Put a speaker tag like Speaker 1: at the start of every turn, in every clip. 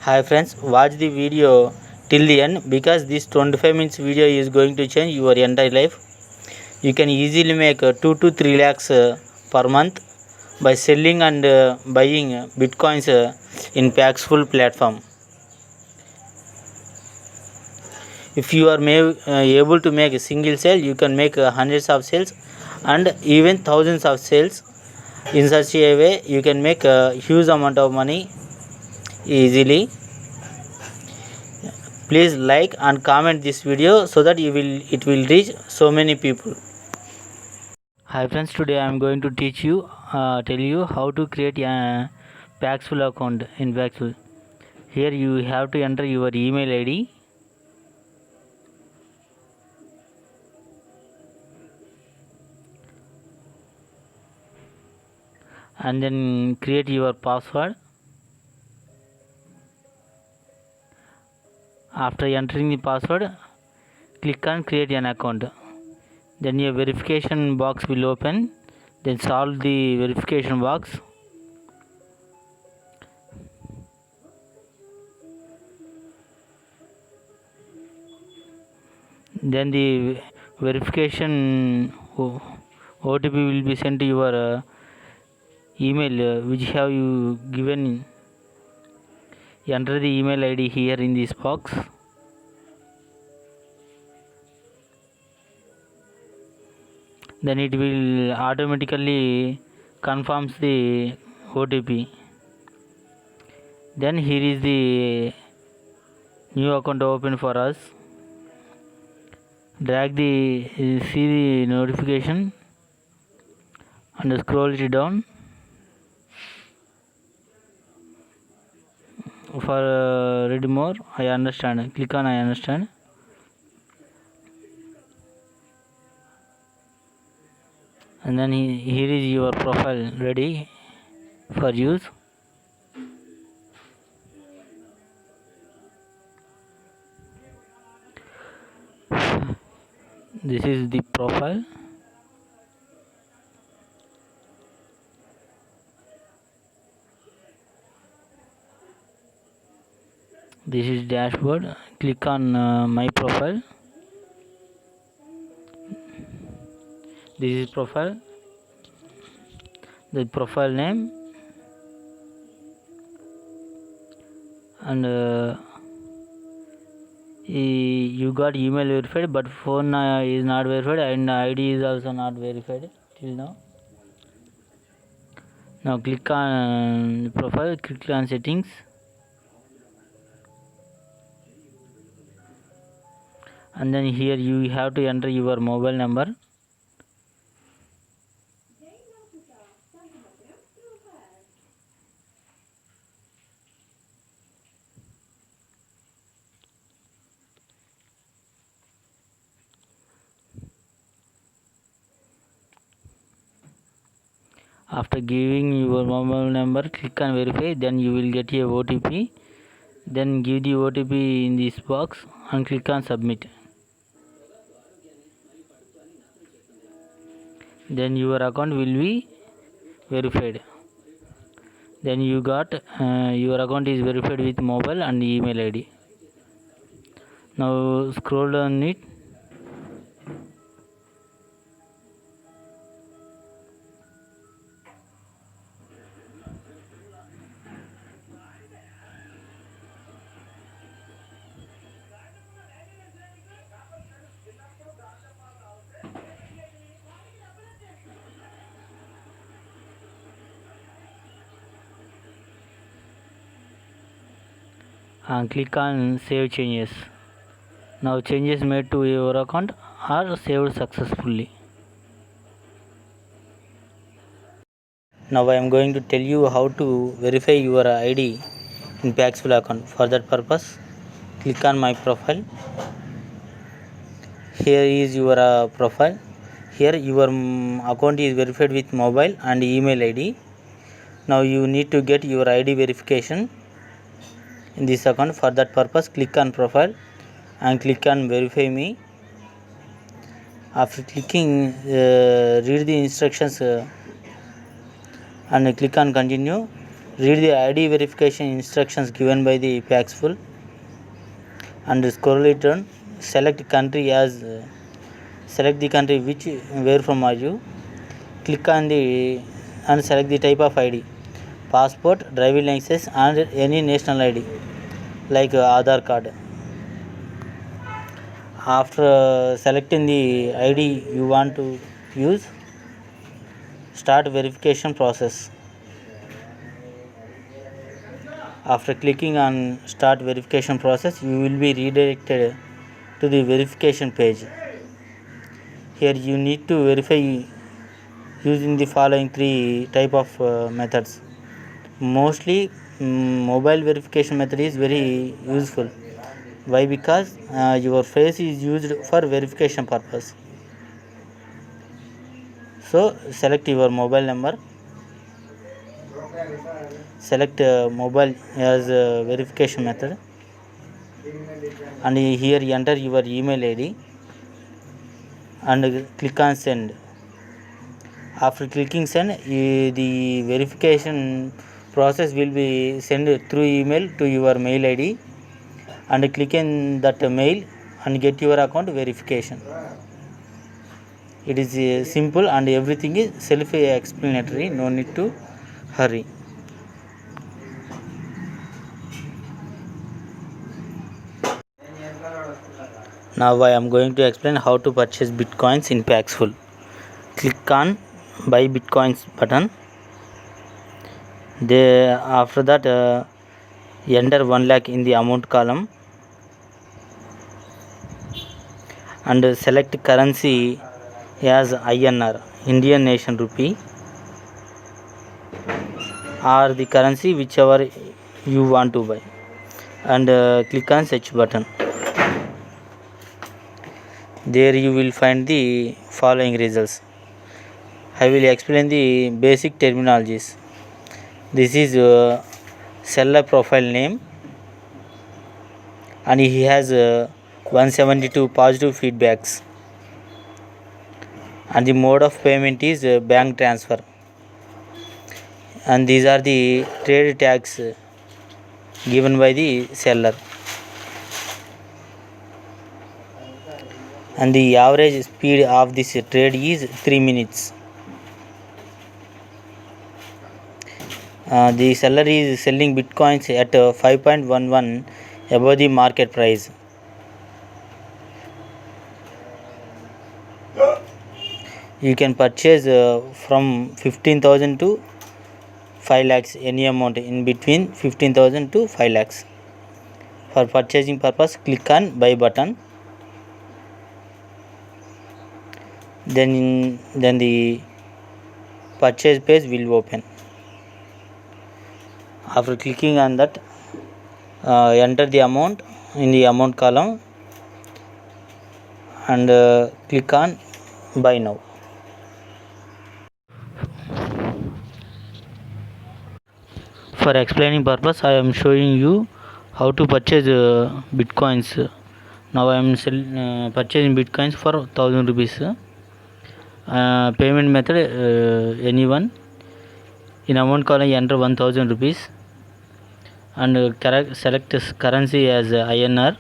Speaker 1: Hi friends, watch the video till the end because this 25 minutes video is going to change your entire life. You can easily make 2 to 3 lakhs per month by selling and buying bitcoins in Paxful platform. If you are able to make a single sale, you can make hundreds of sales and even thousands of sales. In such a way, you can make a huge amount of money easily. Please like and comment this video so that it will reach so many people. Hi friends, today I am going to tell you how to create a Paxful account in Paxful. Here you have to enter your email ID and then create your password. After entering the password, click on create an account. Then a verification box will open. Then solve the verification box. Then the verification OTP will be sent to your email which have you given. Enter the email ID here in this box. Then it will automatically confirms the OTP. Then here is the new account open for us. Drag the see the notification and scroll it down. For read more, I understand. Click on I understand. And then here is your profile ready for use. This is the profile. This is dashboard. Click on my profile. This is profile. The profile name and you got email verified, but phone is not verified and ID is also not verified till now. Now click on profile, click on settings. And then here you have to enter your mobile number. After giving your mobile number, click on verify, then you will get a OTP. Then give the OTP in this box and click on submit. Then your account will be verified. Then you got your account is verified with mobile and email ID. Now scroll down it. And click on save changes. Now changes made to your account are saved successfully. Now I am going to tell you how to verify your ID in Paxful account. For that purpose, click on my profile. Here is your profile. Here your account is verified with mobile and email ID. Now you need to get your ID verification in this account. For that purpose, click on profile and click on verify me. After clicking read the instructions and click on continue. Read the ID verification instructions given by the Paxful and scroll it down. Select the country where from are you. Click on the and select the type of ID: passport, driving license, and any national ID like Aadhaar card. After selecting the ID you want to use, start verification process. After clicking on start verification process, you will be redirected to the verification page. Here you need to verify using the following three type of methods. Mostly mobile verification method is very useful. Why? Because your face is used for verification purpose. So select your mobile number, select mobile as verification method, and here enter your email ID and click on send. After clicking send, the verification process will be sent through email to your mail ID, and click in that mail and get your account verification. It is simple and everything is self-explanatory, no need to hurry. Now I am going to explain how to purchase bitcoins in Paxful. Click on buy bitcoins button. After that enter 1 lakh in the amount column and select currency as INR, Indian Nation Rupee, or the currency whichever you want to buy, and click on search button. There you will find the following results. I will explain the basic terminologies. This is seller profile name, and he has 172 positive feedbacks, and the mode of payment is bank transfer, and these are the trade tags given by the seller, and the average speed of this trade is 3 minutes. The seller is selling bitcoins at 5.11 above the market price. You can purchase from 15,000 to 5 lakhs, any amount in between 15,000 to 5 lakhs. For purchasing purpose, click on buy button. Then the purchase page will open. After clicking on that, enter the amount in the amount column and click on buy now. For explaining purpose, I am showing you how to purchase bitcoins. Now I am purchasing bitcoins for 1000 rupees. Payment method anyone. In amount column enter 1000 rupees and select currency as INR,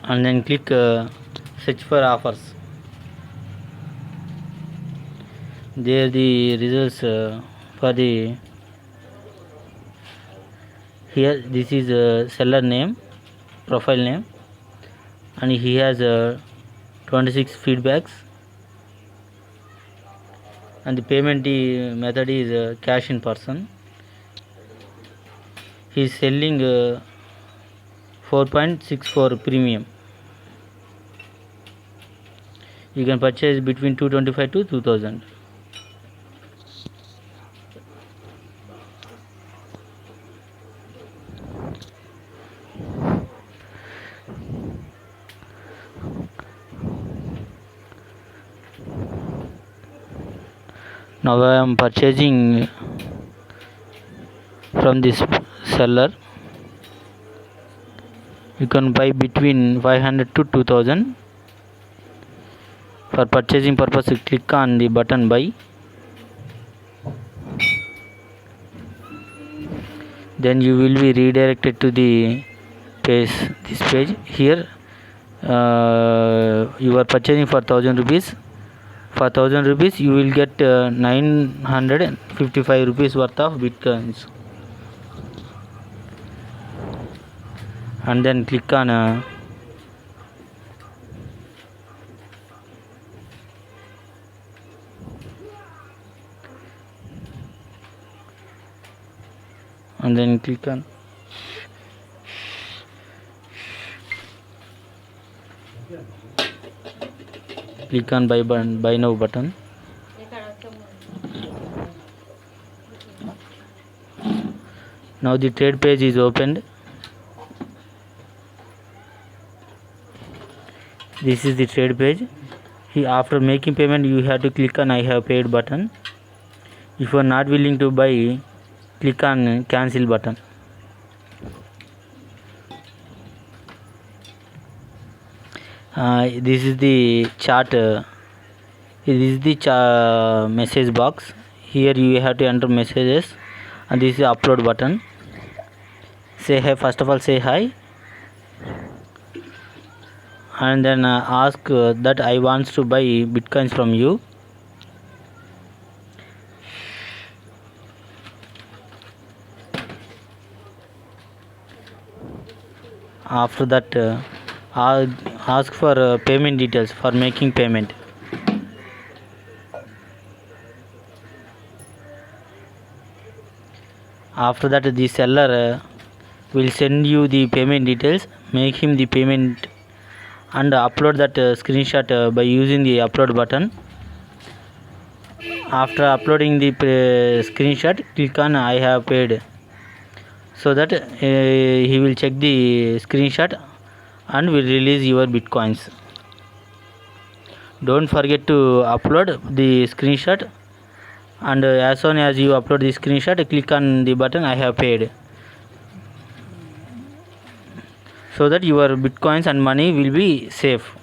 Speaker 1: and then click search for offers. There the results for the here. This is seller name, profile name, and he has 26 feedbacks, and the payment method is cash in person. He is selling 4.64 premium. You can purchase between 225 to 2000. Now I am purchasing from this seller. You can buy between 500 to 2000. For purchasing purpose, you click on the button buy, then you will be redirected to the page, this page. Here you are purchasing for 1000 rupees. For 1000 rupees you will get 955 rupees worth of bitcoins. And then click on and then click on buy now button. Now the trade page is opened. This is the trade page. After making payment you have to click on I have paid button. If you are not willing to buy, click on cancel button. This is the chart. This is the message box. Here you have to enter messages, and this is upload button. Say hi. First of all, say hi, and then ask that I want to buy bitcoins from you. After that, ask for payment details for making payment. After that, the seller will send you the payment details. Make him the payment and upload that screenshot by using the upload button. After uploading the screenshot, click on I have paid, so that he will check the screenshot and will release your bitcoins. Don't forget to upload the screenshot, and as soon as you upload the screenshot, click on the button I have paid, so that your bitcoins and money will be safe.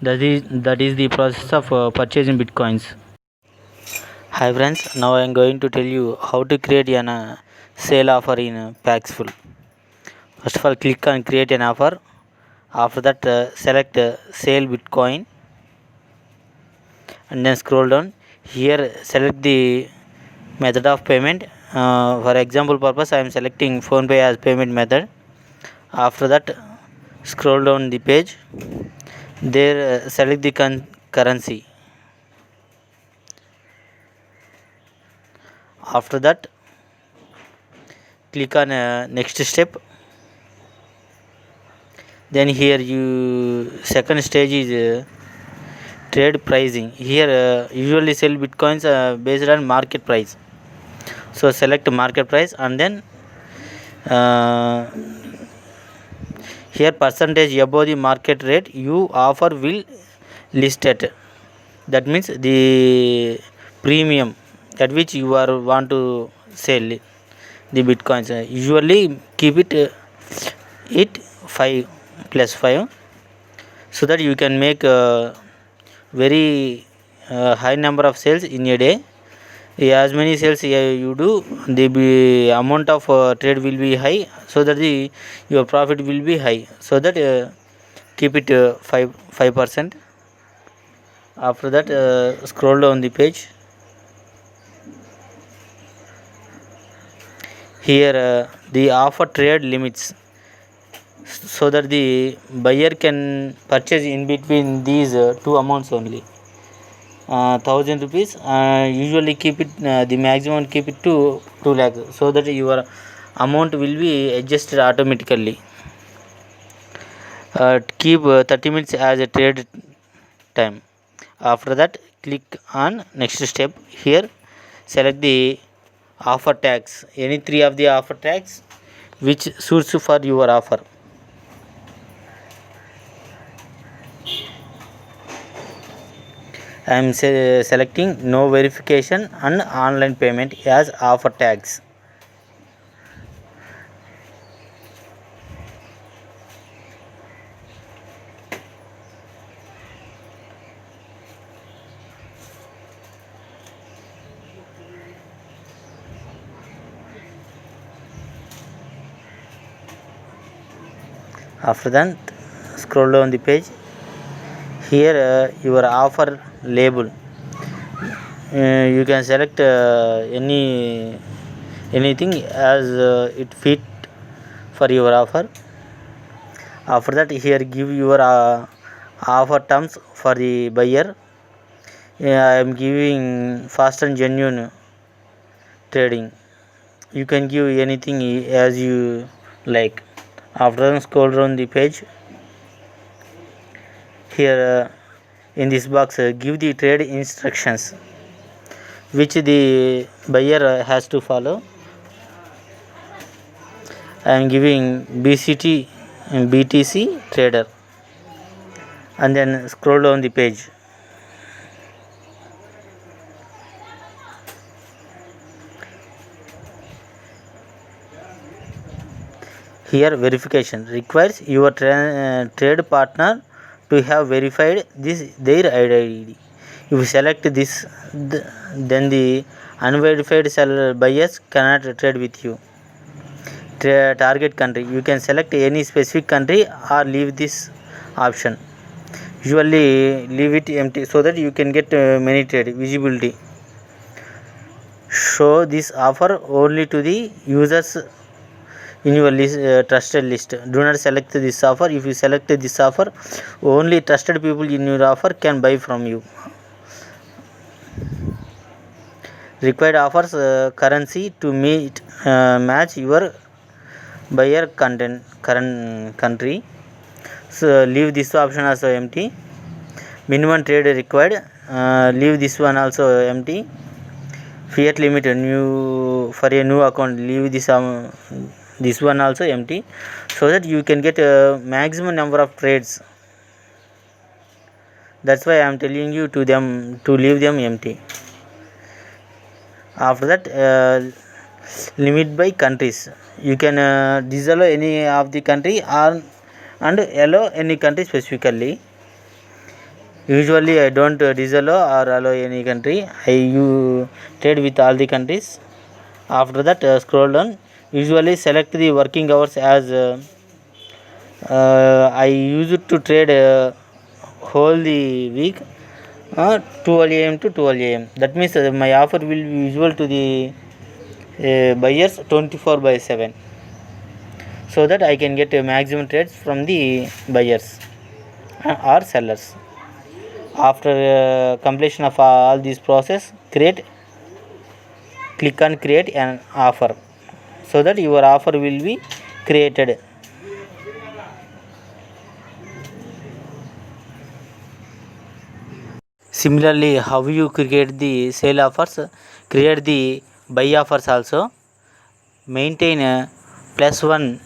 Speaker 1: That is the process of purchasing bitcoins. Hi friends, now I am going to tell you how to create an sale offer in Paxful. First of all, click on create an offer. After that, select sale bitcoin, and then scroll down. Here select the method of payment. For example purpose, I am selecting PhonePe as payment method. After that, scroll down the page. There select the currency. After that, click on next step. Then here second stage is trade pricing. Here usually sell bitcoins based on market price. So select market price, and then here percentage above the market rate you offer will list at. That means the premium at which you are want to sell the bitcoins. Usually keep it 5 plus 5, so that you can make a very high number of sales in a day. As many sales you do, the amount of trade will be high, so that your profit will be high. So that keep it 5%. After that, scroll down the page. Here the offer trade limits, so that the buyer can purchase in between these two amounts only. 1000 rupees, usually keep it the maximum keep it to 2 lakh, so that your amount will be adjusted automatically. Keep 30 minutes as a trade time. After that, click on next step. Here select the offer tags, any 3 of the offer tags which suits for your offer. I am selecting no verification and online payment as offer tags. After that, scroll down the page. Here your offer label, you can select anything as it fit for your offer. After that, here give your offer terms for the buyer. I am giving fast and genuine trading. You can give anything as you like. After that, scroll down the page. Here in this box, give the trade instructions which the buyer has to follow. I am giving BCT and BTC trader, and then scroll down the page. Here verification requires your trade partner to have verified their ID. If you select this, then the unverified seller buyers cannot trade with you. Target country, you can select any specific country or leave this option. Usually leave it empty so that you can get many trade visibility. Show this offer only to the users in your list, trusted list. Do not select this offer. If you select this offer, only trusted people in your offer can buy from you. Required offers currency to match your buyer current country. So leave this option also empty. Minimum trade required, leave this one also empty. Fiat limit new for a new account, leave this one also empty, so that you can get a maximum number of trades. That's why I am telling you to leave them empty. After that, limit by countries, you can disallow any of the country and allow any country specifically. Usually I don't disallow or allow any country. I trade with all the countries. After that, scroll down. Usually select the working hours as I used to trade whole the week 12 am to 12 am. That means my offer will be visible to the buyers 24/7, so that I can get maximum trades from the buyers or sellers. After completion of all this process, click on create an offer, so that your offer will be created. Similarly, how you create the sale offers, create the buy offers also. Maintain +1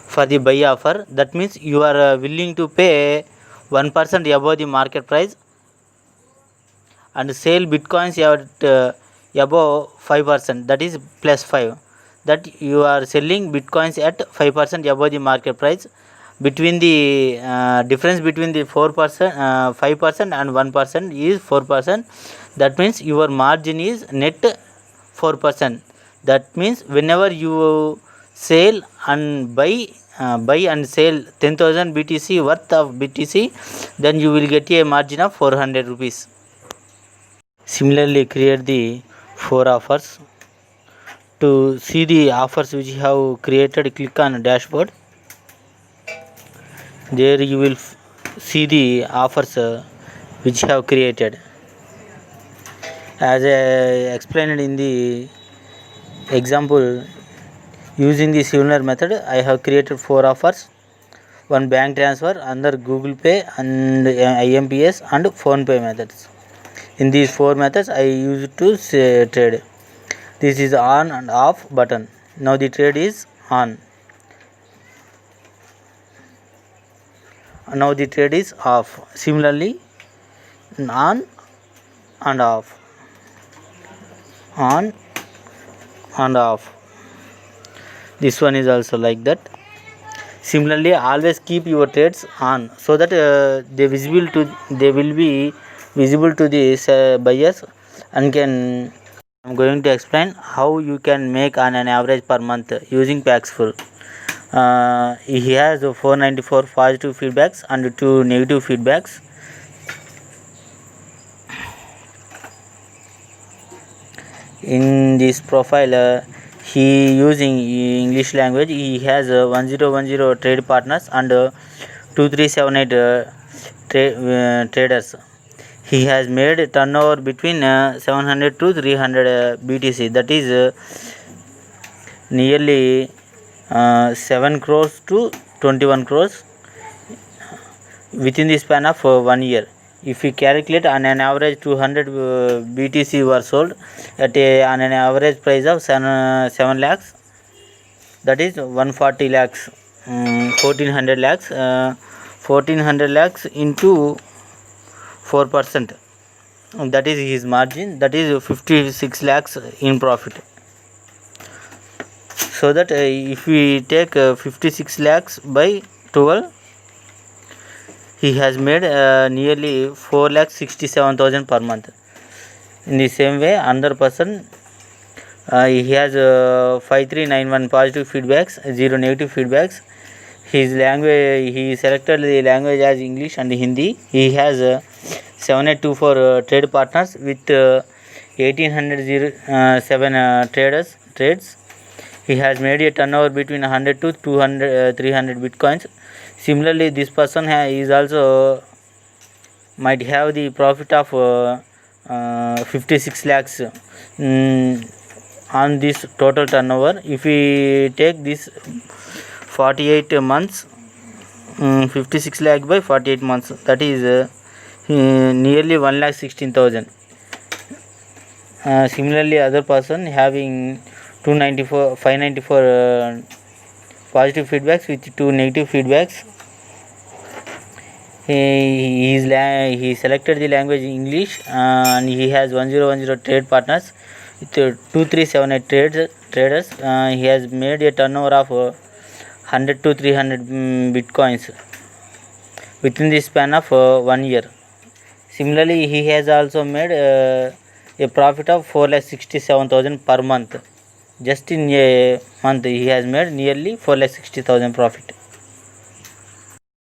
Speaker 1: for the buy offer. That means you are willing to pay 1% above the market price, and sell bitcoins at above 5%, that is +5. That you are selling bitcoins at 5% above the market price. Between the difference between the 4%, 5% and 1% is 4%. That means your margin is net 4%. That means whenever you sell and buy and sell 10,000 BTC worth of BTC, then you will get a margin of 400 rupees. Similarly, create the 4 offers. To see the offers which you have created, click on dashboard. There you will see the offers which you have created. As I explained in the example, using the similar method, I have created 4 offers. One bank transfer under Google Pay and IMPS and PhonePe methods. In these 4 methods, I used to trade. This is on and off button. Now the trade is on. Now the trade is off. Similarly, on and off, on and off. This one is also like that. Similarly, always keep your trades on, so that they will be visible to the buyers. And I'm going to explain how you can make on an average per month using Paxful. He has 494 positive feedbacks and 2 negative feedbacks. In this profile, he using English language. He has 1010 trade partners and 2378 traders. He has made turnover between 700 to 300 BTC, that is nearly 7 crores to 21 crores within the span of 1 year. If we calculate, on an average 200 BTC were sold at on an average price of 7 lakhs, that is 140 lakhs, 1400 lakhs, 1400 lakhs into 4%, that is his margin, that is 56 lakhs in profit. So that if we take 56 lakhs by 12, he has made nearly 4,67,000 per month. In the same way, another person, he has 5391 positive feedbacks, 0 negative feedbacks. His language, he selected the language as English and Hindi. He has 7824 trade partners with 1807 trades. He has made a turnover between 100 to 200 300 bitcoins. Similarly, this person is also might have the profit of 56 lakhs on this total turnover. If we take this 48 months, 56 lakh by 48 months, that is nearly 1,16,000. Similarly, other person having 594 positive feedbacks with 2 negative feedbacks. He selected the language English, and he has 1010 trade partners with 2378 traders. He has made a turnover of 100 to 300 bitcoins within the span of 1 year. Similarly, he has also made a profit of 4,67,000 per month. Just in a month, he has made nearly 4,60,000 profit.